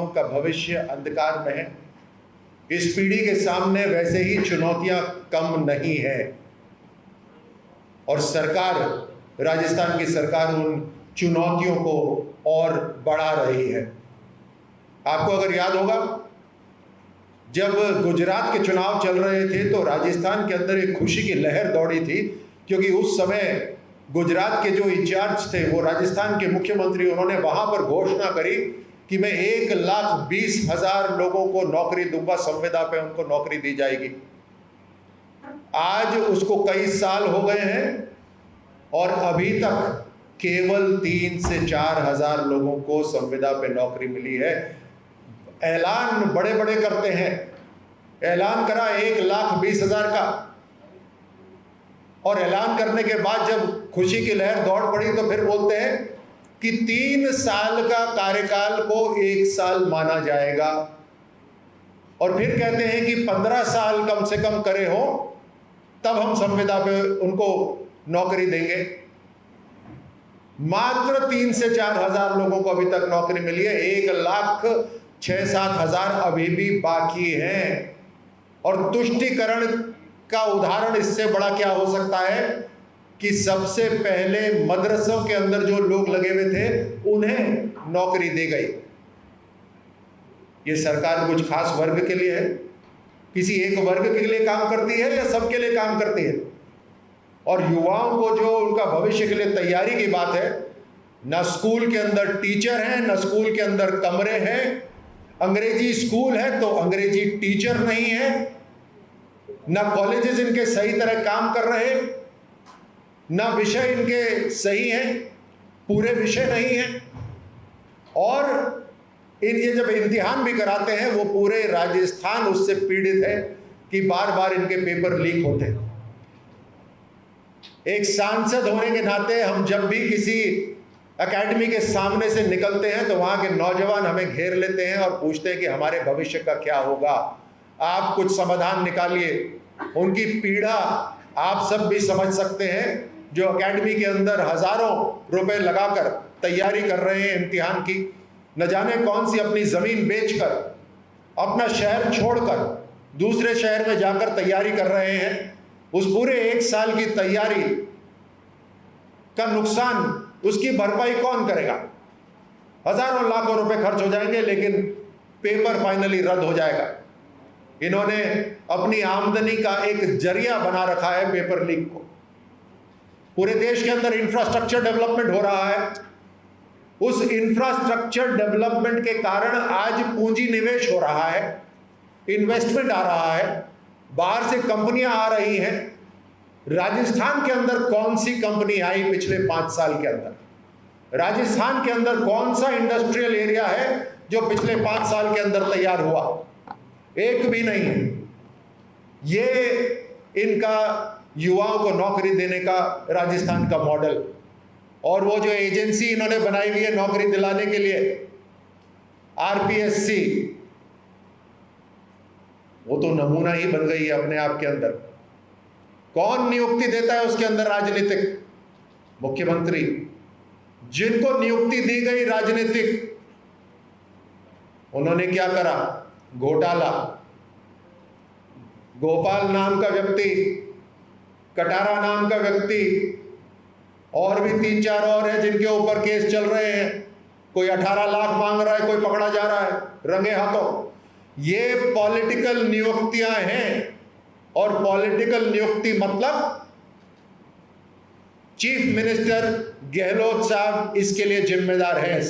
का भविष्य अंधकार में है। इस पीढ़ी के सामने वैसे ही चुनौतियां कम नहीं है और सरकार, राजस्थान की सरकार उन चुनौतियों को और बढ़ा रही है। आपको अगर याद होगा, जब गुजरात के चुनाव चल रहे थे तो राजस्थान के अंदर एक खुशी की लहर दौड़ी थी, क्योंकि उस समय गुजरात के जो इंचार्ज थे वो राजस्थान के मुख्यमंत्री, उन्होंने वहां पर घोषणा करी कि मैं 1,20,000 लोगों को नौकरी दूंगा, संविदा पे उनको नौकरी दी जाएगी। आज उसको कई साल हो गए हैं और अभी तक केवल 3 से 4 हजार लोगों को संविदा पे नौकरी मिली है। ऐलान बड़े बड़े करते हैं, ऐलान करा 1,20,000 का, और ऐलान करने के बाद जब खुशी की लहर दौड़ पड़ी तो फिर बोलते हैं कि 3 साल का कार्यकाल को 1 साल माना जाएगा, और फिर कहते हैं कि 15 साल कम से कम करे हो तब हम संविदा पे उनको नौकरी देंगे। मात्र 3 से 4 हजार लोगों को अभी तक नौकरी मिली है, 1,06,7 हजार अभी भी बाकी हैं। और तुष्टीकरण का उदाहरण इससे बड़ा क्या हो सकता है कि सबसे पहले मदरसों के अंदर जो लोग लगे हुए थे उन्हें नौकरी दी गई। ये सरकार कुछ खास वर्ग के लिए है, किसी एक वर्ग के लिए काम करती है या सबके लिए काम करती है? और युवाओं को जो उनका भविष्य के लिए तैयारी की बात है, ना स्कूल के अंदर टीचर हैं, ना स्कूल के अंदर कमरे हैं, अंग्रेजी स्कूल है तो अंग्रेजी टीचर नहीं है, ना कॉलेजेस इनके सही तरह काम कर रहे, ना विषय इनके सही हैं, पूरे विषय नहीं हैं, और ये जब इम्तिहान भी कराते हैं वो पूरे राजस्थान उससे पीड़ित है कि बार बार इनके पेपर लीक होते हैं। एक सांसद होने के नाते हम जब भी किसी एकेडमी के सामने से निकलते हैं तो वहां के नौजवान हमें घेर लेते हैं और पूछते हैं कि हमारे भविष्य का क्या होगा, आप कुछ समाधान निकालिए। उनकी पीड़ा आप सब भी समझ सकते हैं, जो एकेडमी के अंदर हजारों रुपए लगाकर तैयारी कर रहे हैं इम्तिहान की, न जाने कौन सी अपनी जमीन बेचकर, अपना शहर छोड़कर दूसरे शहर में जाकर तैयारी कर रहे हैं। उस पूरे 1 साल की तैयारी का नुकसान, उसकी भरपाई कौन करेगा? हजारों लाखों रुपए खर्च हो जाएंगे, लेकिन पेपर फाइनली रद्द हो जाएगा। इन्होंने अपनी आमदनी का एक जरिया बना रखा है पेपर लीक को। पूरे देश के अंदर इंफ्रास्ट्रक्चर डेवलपमेंट हो रहा है, उस इंफ्रास्ट्रक्चर डेवलपमेंट के कारण आज पूंजी निवेश हो रहा है, इन्वेस्टमेंट आ रहा है, बाहर से कंपनियां आ रही हैं। राजस्थान के अंदर कौन सी कंपनी आई पिछले 5 साल के अंदर? राजस्थान के अंदर कौन सा इंडस्ट्रियल एरिया है जो पिछले 5 साल के अंदर तैयार हुआ? एक भी नहीं है। ये इनका युवाओं को नौकरी देने का राजस्थान का मॉडल, और वो जो एजेंसी इन्होंने बनाई हुई है नौकरी दिलाने के लिए, RPSC, वो तो नमूना ही बन गई है अपने आप के अंदर। कौन नियुक्ति देता है उसके अंदर? राजनीतिक मुख्यमंत्री। जिनको नियुक्ति दी गई राजनीतिक, उन्होंने क्या करा? घोटाला। गोपाल नाम का व्यक्ति, कटारा नाम का व्यक्ति, और भी 3-4 और हैं जिनके ऊपर केस चल रहे हैं। कोई 18 लाख मांग रहा है, कोई पकड़ा जा रहा है रंगे हाथों। ये पॉलिटिकल नियुक्तियां हैं, और पॉलिटिकल नियुक्ति मतलब चीफ मिनिस्टर गहलोत साहब इसके लिए जिम्मेदार हैं।